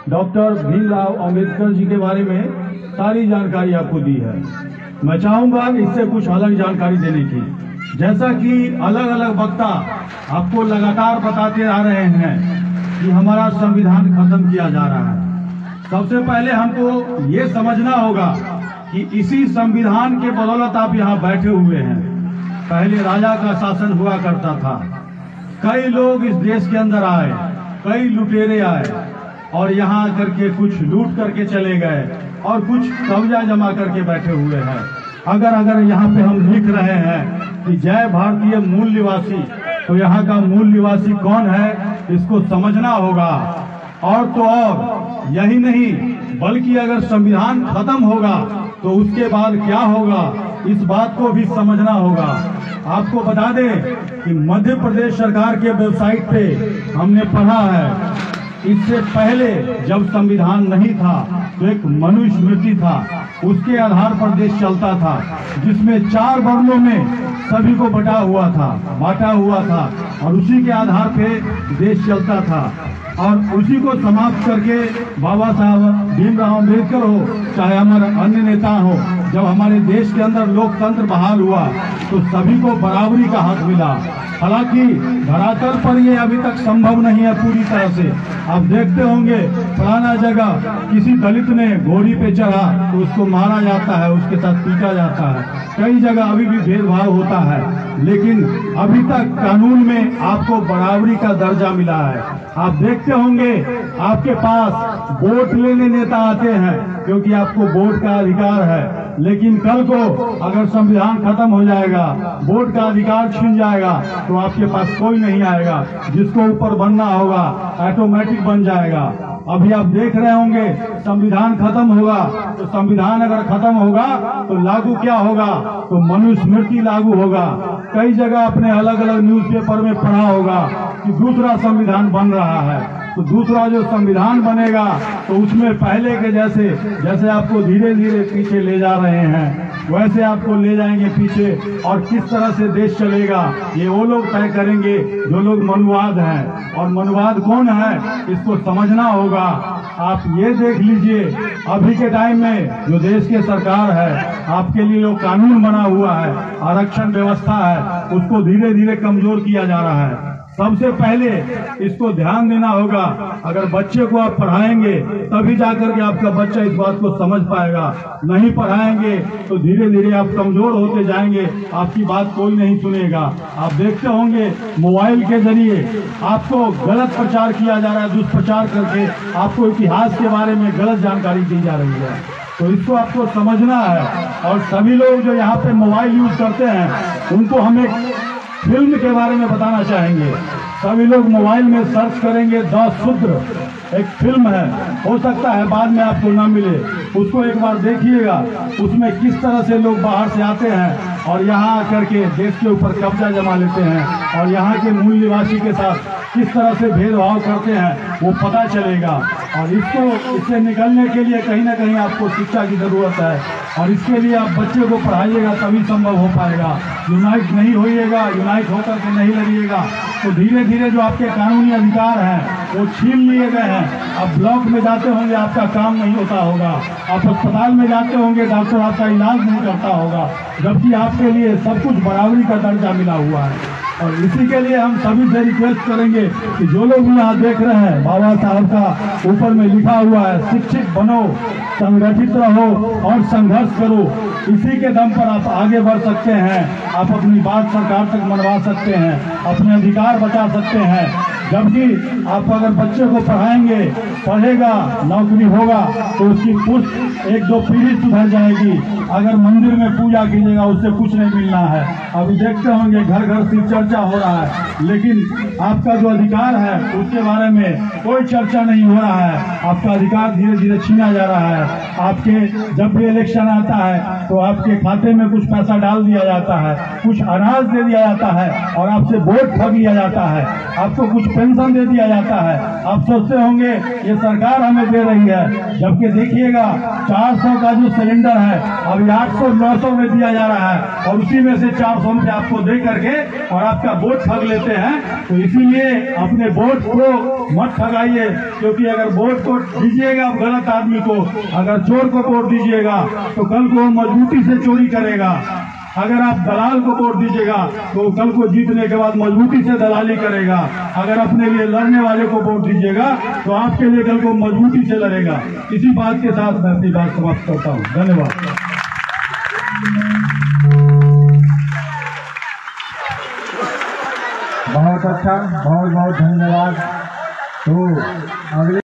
Doctor Bhimrao Ambedkar ji के बारे में सारी जानकारी आपको दी है। मैं चाहूंगा इससे कुछ अलग जानकारी देने की, जैसा कि अलग अलग वक्ता आपको लगातार बताते आ रहे हैं कि हमारा संविधान खत्म किया जा रहा है। सबसे पहले हमको ये समझना होगा कि इसी संविधान के बदौलत आप यहाँ बैठे हुए हैं। पहले राजा का शासन हुआ करता था, कई लोग इस देश के अंदर आए, कई लुटेरे आए और यहाँ आकर के कुछ लूट करके चले गए और कुछ कब्जा जमा करके बैठे हुए हैं। अगर यहाँ पे हम लिख रहे हैं कि जय भारतीय मूल निवासी, तो यहाँ का मूल निवासी कौन है इसको समझना होगा। और तो और यही नहीं, बल्कि अगर संविधान खत्म होगा तो उसके बाद क्या होगा इस बात को भी समझना होगा। आपको बता दें कि मध्य प्रदेश सरकार के वेबसाइट पे हमने पढ़ा है, इससे पहले जब संविधान नहीं था तो एक मनुस्मृति था, उसके आधार पर देश चलता था, जिसमें 4 वर्णों में सभी को बांटा हुआ था और उसी के आधार पे देश चलता था। और उसी को समाप्त करके बाबा साहब भीमराव अंबेडकर हो चाहे हमारे अन्य नेता हो, जब हमारे देश के अंदर लोकतंत्र बहाल हुआ तो सभी को बराबरी का हक मिला। हालांकि धरातल पर ये अभी तक संभव नहीं है पूरी तरह से। आप देखते होंगे फलाना जगह किसी दलित ने घोड़ी पे चढ़ा तो उसको मारा जाता है, उसके साथ पीटा जाता है। कई जगह अभी भी भेदभाव होता है, लेकिन अभी तक कानून में आपको बराबरी का दर्जा मिला है। आप देखते होंगे आपके पास वोट लेने नेता आते हैं क्योंकि आपको वोट का अधिकार है, लेकिन कल को अगर संविधान खत्म हो जाएगा, वोट का अधिकार छिन जाएगा तो आपके पास कोई नहीं आएगा, जिसको ऊपर बनना होगा ऑटोमेटिक बन जाएगा। अभी आप देख रहे होंगे संविधान खत्म होगा, तो संविधान अगर खत्म होगा तो लागू क्या होगा, तो मनुस्मृति लागू होगा। कई जगह अपने अलग अलग न्यूज़पेपर में पढ़ा होगा कि दूसरा संविधान बन रहा है, तो दूसरा जो संविधान बनेगा तो उसमें पहले के जैसे आपको धीरे धीरे पीछे ले जा रहे हैं वैसे आपको ले जाएंगे पीछे। और किस तरह से देश चलेगा ये वो लोग तय करेंगे जो लोग मनुवाद हैं। और मनुवाद कौन है इसको समझना होगा। आप ये देख लीजिए अभी के टाइम में जो देश की सरकार है, आपके लिए जो कानून बना हुआ है, आरक्षण व्यवस्था है, उसको धीरे धीरे कमजोर किया जा रहा है। सबसे पहले इसको ध्यान देना होगा। अगर बच्चे को आप पढ़ाएंगे तभी जाकर के आपका बच्चा इस बात को समझ पाएगा, नहीं पढ़ाएंगे तो धीरे धीरे आप कमजोर होते जाएंगे, आपकी बात कोई नहीं सुनेगा। आप देखते होंगे मोबाइल के जरिए आपको गलत प्रचार किया जा रहा है, दुष्प्रचार करके आपको इतिहास के बारे में गलत जानकारी दी जा रही है, तो इसको आपको समझना है। और सभी लोग जो यहाँ पे मोबाइल यूज करते हैं उनको हम एक फिल्म के बारे में बताना चाहेंगे। सभी लोग मोबाइल में सर्च करेंगे 10 शूद्र, एक फिल्म है, हो सकता है बाद में आपको ना मिले, उसको एक बार देखिएगा। उसमें किस तरह से लोग बाहर से आते हैं और यहाँ आकर के देश के ऊपर कब्जा जमा लेते हैं और यहाँ के मूल निवासी के साथ किस तरह से भेदभाव करते हैं वो पता चलेगा। और इससे निकलने के लिए कहीं ना कहीं आपको शिक्षा की जरूरत है और इसके लिए आप बच्चे को पढ़ाइएगा तभी संभव हो पाएगा। यूनाइट नहीं होइएगा, यूनाइट होकर के नहीं लड़िएगा तो धीरे धीरे जो आपके कानूनी अधिकार हैं वो छीन लिए गए हैं। आप ब्लॉक में जाते होंगे आपका काम नहीं होता होगा, आप अस्पताल में जाते होंगे डॉक्टर आपका इलाज नहीं करता होगा, जबकि आपके लिए सब कुछ बराबरी का दर्जा मिला हुआ है। और इसी के लिए हम सभी से रिक्वेस्ट करेंगे कि जो लोग यहाँ देख रहे हैं, बाबा साहब का ऊपर में लिखा हुआ है शिक्षित बनो, संगठित रहो और संघर्ष करो, इसी के दम पर आप आगे बढ़ सकते हैं। आप अपनी बात सरकार तक मनवा सकते हैं, अपने अधिकार बचा सकते हैं। जबकि आप अगर बच्चे को पढ़ाएंगे, पढ़ेगा, नौकरी होगा तो उसकी पुष्ट 1-2 पीढ़ी सुधर जाएगी। अगर मंदिर में पूजा कीजिएगा उससे कुछ नहीं मिलना है। अभी देखते होंगे घर घर सिर्फ चर्चा हो रहा है, लेकिन आपका जो अधिकार है उसके बारे में कोई चर्चा नहीं हो रहा है। आपका अधिकार धीरे धीरे छीना जा रहा है। आपके जब भी इलेक्शन आता है तो आपके खाते में कुछ पैसा डाल दिया जाता है, कुछ अनाज दे दिया जाता है और आपसे वोट ठग लिया जाता है। आपको कुछ पेंशन दे दिया जाता है। आप सोचते होंगे ये सरकार हमें दे रही है, जबकि देखिएगा 400 का जो सिलेंडर है अभी 800-900 में दिया जा रहा है, और उसी में से 400 में आपको दे करके और आपका वोट ठग लेते हैं। तो इसीलिए अपने वोट को मत ठगाइए, क्योंकि अगर वोट को दीजिएगा आप गलत आदमी को, अगर चोर को वोट दीजिएगा तो कल को मजबूती से चोरी करेगा। अगर आप दलाल को वोट दीजिएगा तो कल को जीतने के बाद मजबूती से दलाली करेगा। अगर अपने लिए लड़ने वाले को वोट दीजिएगा तो आपके लिए कल को मजबूती से लड़ेगा। इसी बात के साथ मैं अपनी बात समाप्त करता हूँ। धन्यवाद। बहुत अच्छा, बहुत बहुत धन्यवाद। तो अगले